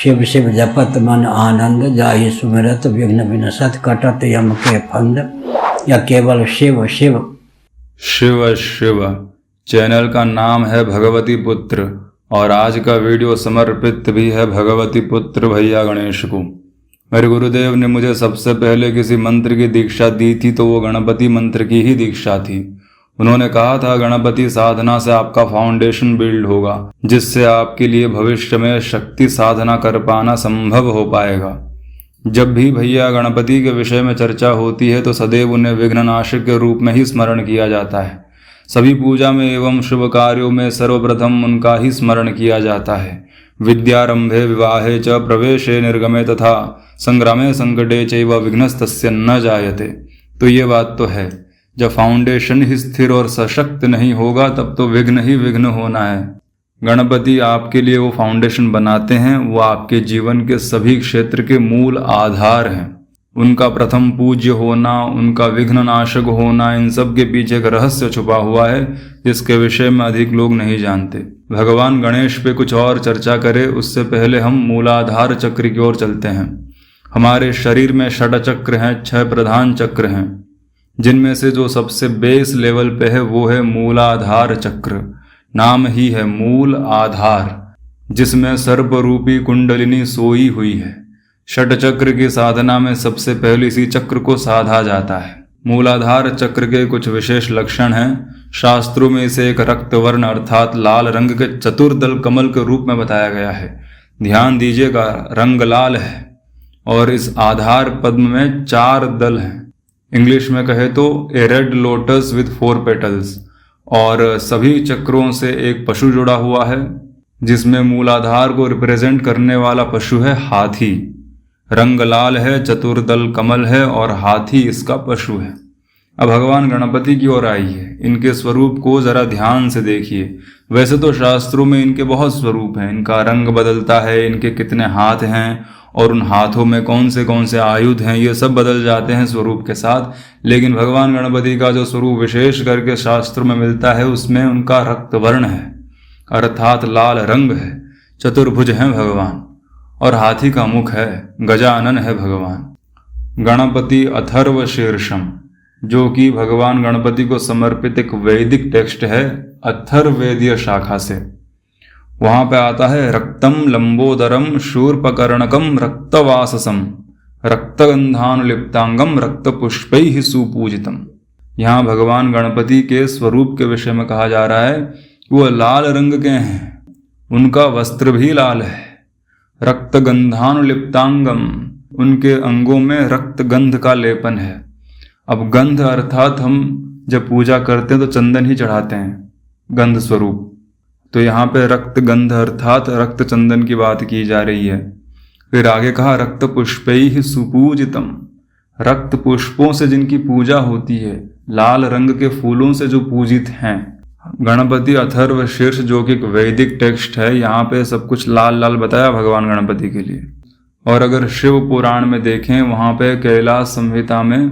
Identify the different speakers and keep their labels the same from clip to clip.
Speaker 1: शिव शिव जपत मन आनंद, जाहि सुमिरत विघ्न विनसत, कटत यम के फंद, या केवल शिव शिव।
Speaker 2: शिव शिव चैनल का नाम है भगवती पुत्र और आज का वीडियो समर्पित भी है भगवती पुत्र भैया गणेश को। मेरे गुरुदेव ने मुझे सबसे पहले किसी मंत्र की दीक्षा दी थी तो वो गणपति मंत्र की ही दीक्षा थी। उन्होंने कहा था गणपति साधना से आपका फाउंडेशन बिल्ड होगा, जिससे आपके लिए भविष्य में शक्ति साधना कर पाना संभव हो पाएगा। जब भी भैया गणपति के विषय में चर्चा होती है तो सदैव उन्हें विघ्ननाशक के रूप में ही स्मरण किया जाता है। सभी पूजा में एवं शुभ कार्यों में सर्वप्रथम उनका ही स्मरण किया जाता है। विद्यारंभे विवाहे च प्रवेशे निर्गमे तथा संग्रामे संकटे चैव विघ्नस्तस्य न जायते। तो ये बात तो है, जब फाउंडेशन ही स्थिर और सशक्त नहीं होगा तब तो विघ्न ही विघ्न होना है। गणपति आपके लिए वो फाउंडेशन बनाते हैं, वो आपके जीवन के सभी क्षेत्र के मूल आधार हैं। उनका प्रथम पूज्य होना, उनका विघ्न नाशक होना, इन सब के पीछे एक रहस्य छुपा हुआ है जिसके विषय में अधिक लोग नहीं जानते। भगवान गणेश पे कुछ और चर्चा करें उससे पहले हम मूलाधार चक्र की ओर चलते हैं। हमारे शरीर में षड चक्र हैं, 6 प्रधान चक्र हैं, जिनमें से जो सबसे बेस लेवल पे है वो है मूलाधार चक्र। नाम ही है मूल आधार, जिसमें सर्परूपी कुंडलिनी सोई हुई है। षट चक्र की साधना में सबसे पहले इसी चक्र को साधा जाता है। मूलाधार चक्र के कुछ विशेष लक्षण हैं। शास्त्रों में इसे एक रक्तवर्ण अर्थात लाल रंग के चतुर्दल कमल के रूप में बताया गया है। ध्यान दीजिएगा, रंग लाल है और इस आधार पद्म में 4 दल हैं। इंग्लिश में कहे तो ए रेड लोटस विथ 4 पेटल्स। और सभी चक्रों से एक पशु जुड़ा हुआ है, जिसमें मूलाधार को रिप्रेजेंट करने वाला पशु है हाथी। रंग लाल है, चतुर्दल कमल है और हाथी इसका पशु है। अब भगवान गणपति की ओर आइए, इनके स्वरूप को जरा ध्यान से देखिए। वैसे तो शास्त्रों में इनके बहुत स्वरूप हैं, इनका रंग बदलता है, इनके कितने हाथ हैं और उन हाथों में कौन से आयुध हैं, ये सब बदल जाते हैं स्वरूप के साथ। लेकिन भगवान गणपति का जो स्वरूप विशेष करके शास्त्रों में मिलता है उसमें उनका रक्तवर्ण है, अर्थात लाल रंग है। चतुर्भुज हैं भगवान और हाथी का मुख है, गजानन है भगवान। गणपति अथर्व शीर्षम, जो कि भगवान गणपति को समर्पित एक वैदिक टेक्स्ट है अथर्ववेदीय शाखा से। वहां पे आता है रक्तम लंबोदरम शूर्पकर्णकम रक्तवाससम रक्तगंधानुलिप्तांगम रक्तपुष्पैः सुपूजितम। यहाँ भगवान गणपति के स्वरूप के विषय में कहा जा रहा है वो लाल रंग के हैं, उनका वस्त्र भी लाल है। रक्तगंधानुलिप्तांगम, उनके अंगों में रक्तगंध का लेपन है। अब गंध अर्थात हम जब पूजा करते हैं तो चंदन ही चढ़ाते हैं, गंध स्वरूप। तो यहाँ पे रक्त गंध अर्थात रक्त चंदन की बात की जा रही है। फिर आगे कहा रक्त पुष्पैः सुपूजितम, रक्त पुष्पों से जिनकी पूजा होती है, लाल रंग के फूलों से जो पूजित हैं। गणपति अथर्व शीर्ष जो कि एक वैदिक टेक्स्ट है, यहाँ पे सब कुछ लाल लाल बताया भगवान गणपति के लिए। और अगर शिव पुराण में देखें, वहाँ पे कैलाश संहिता में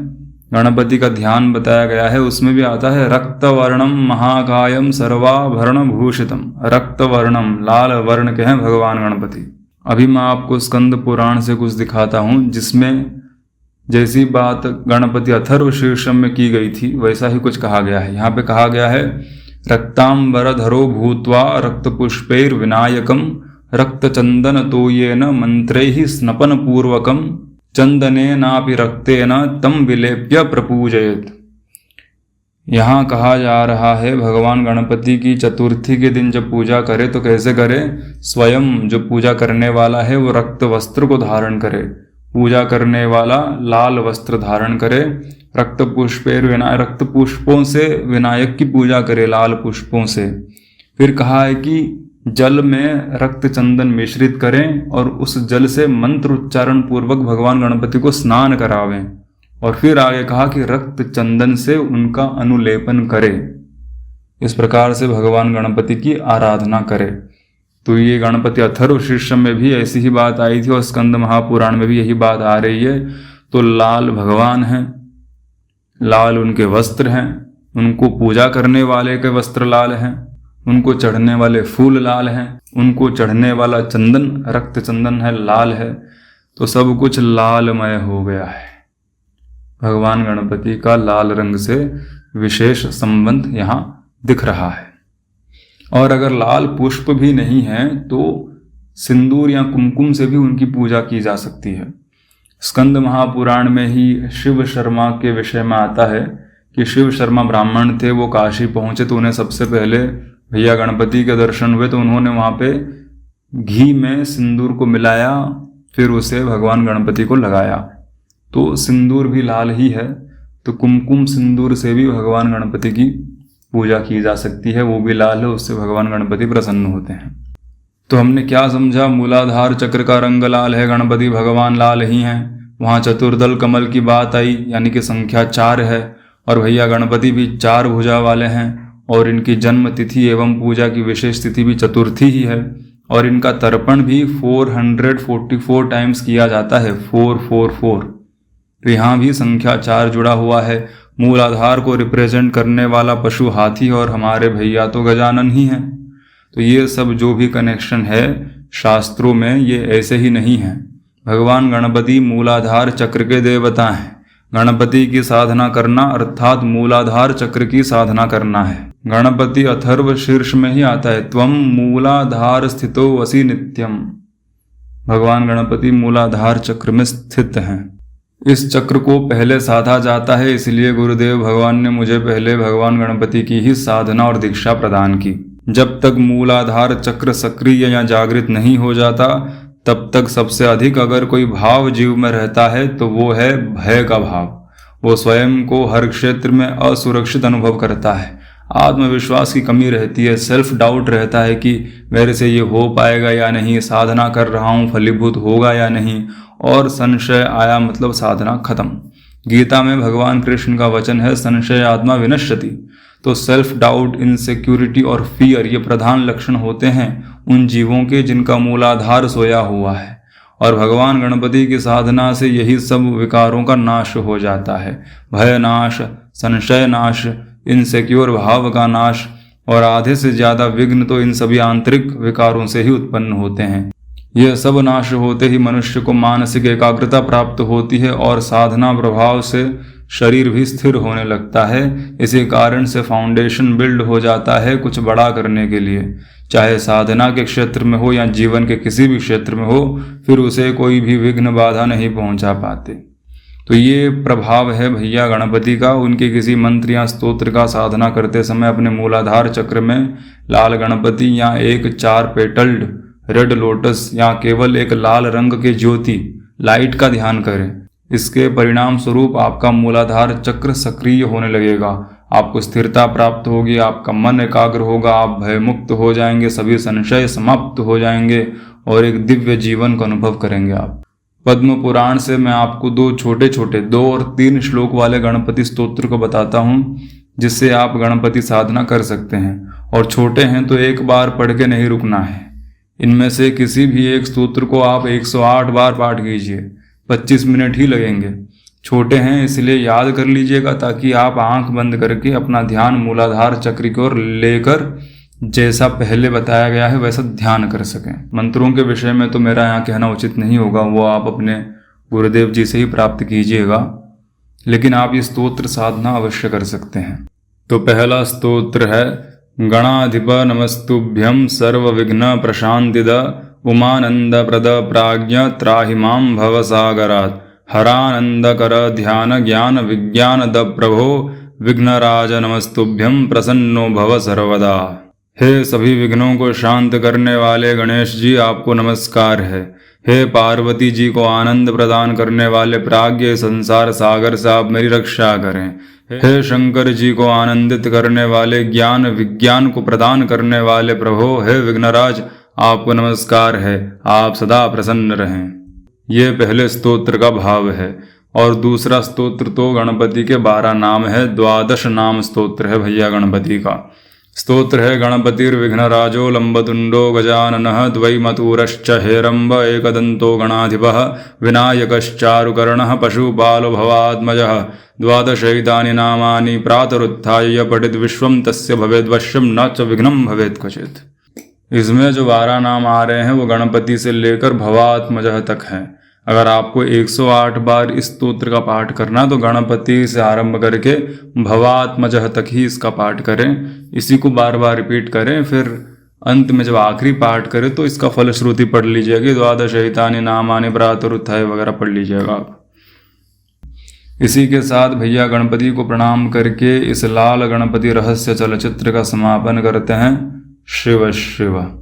Speaker 2: गणपति का ध्यान बताया गया है, उसमें भी आता है रक्तवर्णम महाकायम सर्वाभरण भूषितम। रक्तवर्णम, लाल वर्ण के हैं भगवान गणपति। अभी मैं आपको स्कंद पुराण से कुछ दिखाता हूँ, जिसमें जैसी बात गणपति अथर्व शीर्षम में की गई थी वैसा ही कुछ कहा गया है। यहाँ पे कहा गया है रक्तांबरधरो भूत्वा रक्तपुष्पैर्विनायकम रक्तचंदन तोयेन मंत्रैः स्नपन पूर्वकम चंदनेनापि रक्तेन तम विलेप्य प्रपूजयेत्। यहाँ कहा जा रहा है भगवान गणपति की चतुर्थी के दिन जब पूजा करे तो कैसे करे। स्वयं जो पूजा करने वाला है वो रक्त वस्त्र को धारण करे, पूजा करने वाला लाल वस्त्र धारण करे, रक्त पुष्पों से विनायक की पूजा करे, लाल पुष्पों से। फिर कहा है कि जल में रक्त चंदन मिश्रित करें और उस जल से मंत्र उच्चारण पूर्वक भगवान गणपति को स्नान करावें। और फिर आगे कहा कि रक्त चंदन से उनका अनुलेपन करे। इस प्रकार से भगवान गणपति की आराधना करे। तो ये गणपति अथर्व शीर्षम में भी ऐसी ही बात आई थी और स्कंद महापुराण में भी यही बात आ रही है। तो लाल भगवान हैं, लाल उनके वस्त्र हैं, उनको पूजा करने वाले के वस्त्र लाल हैं। उनको चढ़ने वाले फूल लाल हैं, उनको चढ़ने वाला चंदन रक्त चंदन है, लाल है। तो सब कुछ लालमय हो गया है। भगवान गणपति का लाल रंग से विशेष संबंध यहाँ दिख रहा है। और अगर लाल पुष्प भी नहीं है तो सिंदूर या कुमकुम से भी उनकी पूजा की जा सकती है। स्कंद महापुराण में ही शिव शर्मा के विषय में आता है कि शिव शर्मा ब्राह्मण थे, वो काशी पहुंचे तो उन्हें सबसे पहले भैया गणपति के दर्शन हुए, तो उन्होंने वहाँ पे घी में सिंदूर को मिलाया, फिर उसे भगवान गणपति को लगाया। तो सिंदूर भी लाल ही है, तो कुमकुम सिंदूर से भी भगवान गणपति की पूजा की जा सकती है, वो भी लाल है, उससे भगवान गणपति प्रसन्न होते हैं। तो हमने क्या समझा? मूलाधार चक्र का रंग लाल है, गणपति भगवान लाल ही हैं। वहाँ चतुर्दल कमल की बात आई, यानी कि संख्या 4 है, और भैया गणपति भी 4 भुजा वाले हैं, और इनकी जन्म तिथि एवं पूजा की विशेष तिथि भी चतुर्थी ही है, और इनका तर्पण भी 444 टाइम्स किया जाता है, 444। तो यहाँ भी संख्या 4 जुड़ा हुआ है। मूलाधार को रिप्रेजेंट करने वाला पशु हाथी, और हमारे भैया तो गजानन ही हैं। तो ये सब जो भी कनेक्शन है शास्त्रों में, ये ऐसे ही नहीं है। भगवान गणपति मूलाधार चक्र के देवता हैं। गणपति की साधना करना अर्थात मूलाधार चक्र की साधना करना है। गणपति अथर्व शीर्ष में ही आता है, त्वम मूलाधार स्थितो वसी नित्यम। भगवान गणपति मूलाधार चक्र में स्थित हैं। इस चक्र को पहले साधा जाता है, इसलिए गुरुदेव भगवान ने मुझे पहले भगवान गणपति की ही साधना और दीक्षा प्रदान की। जब तक मूलाधार चक्र सक्रिय या जागृत नहीं हो जाता, तब तक सबसे अधिक अगर कोई भाव जीव में रहता है तो वो है भय का भाव। वो स्वयं को हर क्षेत्र में असुरक्षित अनुभव करता है, आत्मविश्वास की कमी रहती है, सेल्फ डाउट रहता है कि मेरे से ये हो पाएगा या नहीं, साधना कर रहा हूँ फलीभूत होगा या नहीं, और संशय आया मतलब साधना खत्म। गीता में भगवान कृष्ण का वचन है, संशय आत्मा विनश्यति। तो सेल्फ डाउट, इनसिक्योरिटी और फियर ये प्रधान लक्षण होते हैं उन जीवों के जिनका मूलाधार सोया हुआ है। और भगवान गणपति की साधना से यही सब विकारों का नाश हो जाता है। भय नाश, संशय नाश, इनसिक्योर भाव का नाश, और आधे से ज़्यादा विघ्न तो इन सभी आंतरिक विकारों से ही उत्पन्न होते हैं। यह सब नाश होते ही मनुष्य को मानसिक एकाग्रता प्राप्त होती है, और साधना प्रभाव से शरीर भी स्थिर होने लगता है। इसी कारण से फाउंडेशन बिल्ड हो जाता है कुछ बड़ा करने के लिए, चाहे साधना के क्षेत्र में हो या जीवन के किसी भी क्षेत्र में हो, फिर उसे कोई भी विघ्न बाधा नहीं पहुंचा पाते। तो ये प्रभाव है भैया गणपति का। उनके किसी मंत्र या स्तोत्र का साधना करते समय अपने मूलाधार चक्र में लाल गणपति या एक 4 पेटल्ड रेड लोटस या केवल एक लाल रंग के ज्योति लाइट का ध्यान करें। इसके परिणाम स्वरूप आपका मूलाधार चक्र सक्रिय होने लगेगा, आपको स्थिरता प्राप्त होगी, आपका मन एकाग्र होगा, आप भयमुक्त हो जाएंगे, सभी संशय समाप्त हो जाएंगे और एक दिव्य जीवन का अनुभव करेंगे आप। पद्म पुराण से मैं आपको 2 छोटे छोटे 2 और 3 श्लोक वाले गणपति स्तोत्र को बताता हूँ, जिससे आप गणपति साधना कर सकते हैं। और छोटे हैं तो एक बार पढ़ के नहीं रुकना है। इनमें से किसी भी एक स्तोत्र को आप 108 बार पाठ कीजिए, 25 मिनट ही लगेंगे। छोटे हैं इसलिए याद कर लीजिएगा, ताकि आप आंख बंद करके अपना ध्यान मूलाधार चक्र की ओर लेकर जैसा पहले बताया गया है वैसा ध्यान कर सकें। मंत्रों के विषय में तो मेरा यहाँ कहना उचित नहीं होगा, वो आप अपने गुरुदेव जी से ही प्राप्त कीजिएगा, लेकिन आप ये स्तोत्र साधना अवश्य कर सकते हैं। तो पहला स्तोत्र है, गणाधिप नमस्तुभ्यं सर्व विघ्न प्रशांतिद उमानंद प्रद प्राज्ञ त्राहि मां भवसागरात् हरानंद कर ध्यान ज्ञान विज्ञान द प्रभो विघ्नराज नमस्तुभ्यं प्रसन्नो भव सर्वदा। हे सभी विघ्नों को शांत करने वाले गणेश जी, आपको नमस्कार है। हे पार्वती जी को आनंद प्रदान करने वाले प्राज्ञ संसार सागर से आप मेरी रक्षा करें। हे शंकर जी को आनंदित करने वाले ज्ञान विज्ञान को प्रदान करने वाले प्रभो, हे विघ्नराज आपको नमस्कार है, आप सदा प्रसन्न रहें। ये पहले स्तोत्र का भाव है। और दूसरा स्तोत्र तो गणपति के 12 नाम है, 12 नाम स्तोत्र है भैया गणपति का। स्तोत्र है गणपतिर्विघ्नराजो लंबतुंडो गजाननः द्वैमतूरश्च हेरम्ब एकदन्तो गणाधिपः विनायकश्चारुकर्णः पशुपालो भवात्मजः द्वादशैतानि नामानि प्रातरुत्थाय य पठित विश्वं तस्य भवेद्वश्यं न च विघ्नं भवेत् क्वचित्। इसमें जो 12 नाम आ रहे हैं वो गणपति से लेकर भवात्मजः तक हैं। अगर आपको 108 बार इस स्तोत्र का पाठ करना तो गणपति से आरंभ करके भवात्मजः तक ही इसका पाठ करें। इसी को बार बार रिपीट करें, फिर अंत में जब आखिरी पाठ करें तो इसका फलश्रुति पढ़ लीजिएगा। द्वादशैतानि नामानि प्रातरुत्थाय वगैरह पढ़ लीजिएगा आप। इसी के साथ भैया गणपति को प्रणाम करके इस लाल गणपति रहस्य चलचित्र का समापन करते हैं। शिव शिव।